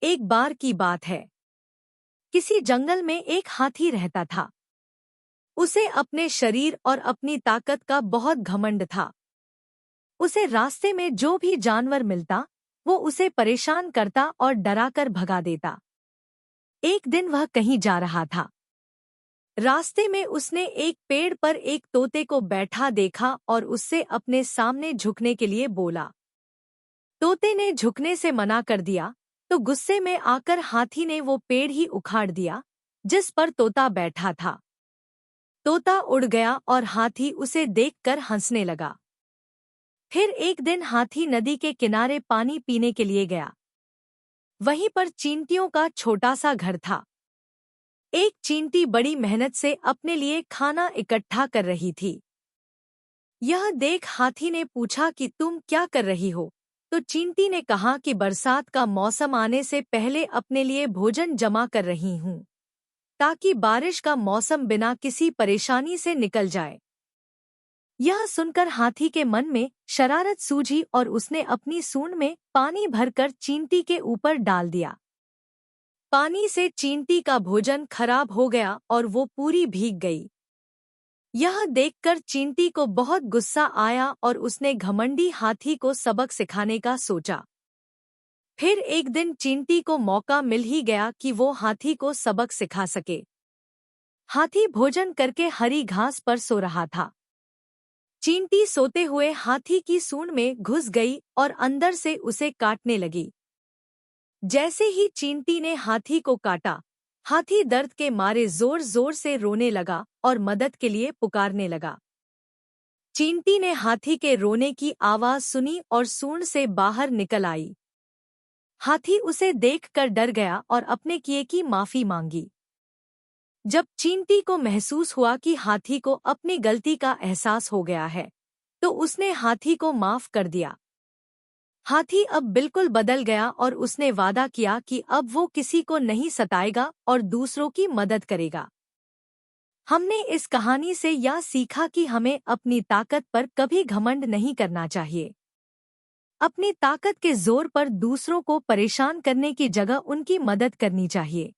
एक बार की बात है। किसी जंगल में एक हाथी रहता था। उसे अपने शरीर और अपनी ताकत का बहुत घमंड था। उसे रास्ते में जो भी जानवर मिलता, वो उसे परेशान करता और डराकर भगा देता। एक दिन वह कहीं जा रहा था। रास्ते में उसने एक पेड़ पर एक तोते को बैठा देखा और उससे अपने सामने झुकने के लिए बोला। तोते ने झुकने से मना कर दिया, तो गुस्से में आकर हाथी ने वो पेड़ ही उखाड़ दिया जिस पर तोता बैठा था। तोता उड़ गया और हाथी उसे देखकर हंसने लगा। फिर एक दिन हाथी नदी के किनारे पानी पीने के लिए गया। वहीं पर चींटियों का छोटा सा घर था। एक चींटी बड़ी मेहनत से अपने लिए खाना इकट्ठा कर रही थी। यह देख हाथी ने पूछा कि तुम क्या कर रही हो? तो चींटी ने कहा कि बरसात का मौसम आने से पहले अपने लिए भोजन जमा कर रही हूँ, ताकि बारिश का मौसम बिना किसी परेशानी से निकल जाए। यह सुनकर हाथी के मन में शरारत सूझी और उसने अपनी सूंड में पानी भरकर चींटी के ऊपर डाल दिया। पानी से चींटी का भोजन खराब हो गया और वो पूरी भीग गई। यह देखकर चींटी को बहुत गुस्सा आया और उसने घमंडी हाथी को सबक सिखाने का सोचा। फिर एक दिन चींटी को मौका मिल ही गया कि वो हाथी को सबक सिखा सके। हाथी भोजन करके हरी घास पर सो रहा था। चींटी सोते हुए हाथी की सूंड में घुस गई और अंदर से उसे काटने लगी। जैसे ही चींटी ने हाथी को काटा, हाथी दर्द के मारे जोर जोर से रोने लगा और मदद के लिए पुकारने लगा। चींटी ने हाथी के रोने की आवाज सुनी और सूंड से बाहर निकल आई। हाथी उसे देखकर डर गया और अपने किए की माफी मांगी। जब चींटी को महसूस हुआ कि हाथी को अपनी गलती का एहसास हो गया है, तो उसने हाथी को माफ कर दिया। हाथी अब बिल्कुल बदल गया और उसने वादा किया कि अब वो किसी को नहीं सताएगा और दूसरों की मदद करेगा। हमने इस कहानी से यह सीखा कि हमें अपनी ताकत पर कभी घमंड नहीं करना चाहिए। अपनी ताकत के जोर पर दूसरों को परेशान करने की जगह उनकी मदद करनी चाहिए।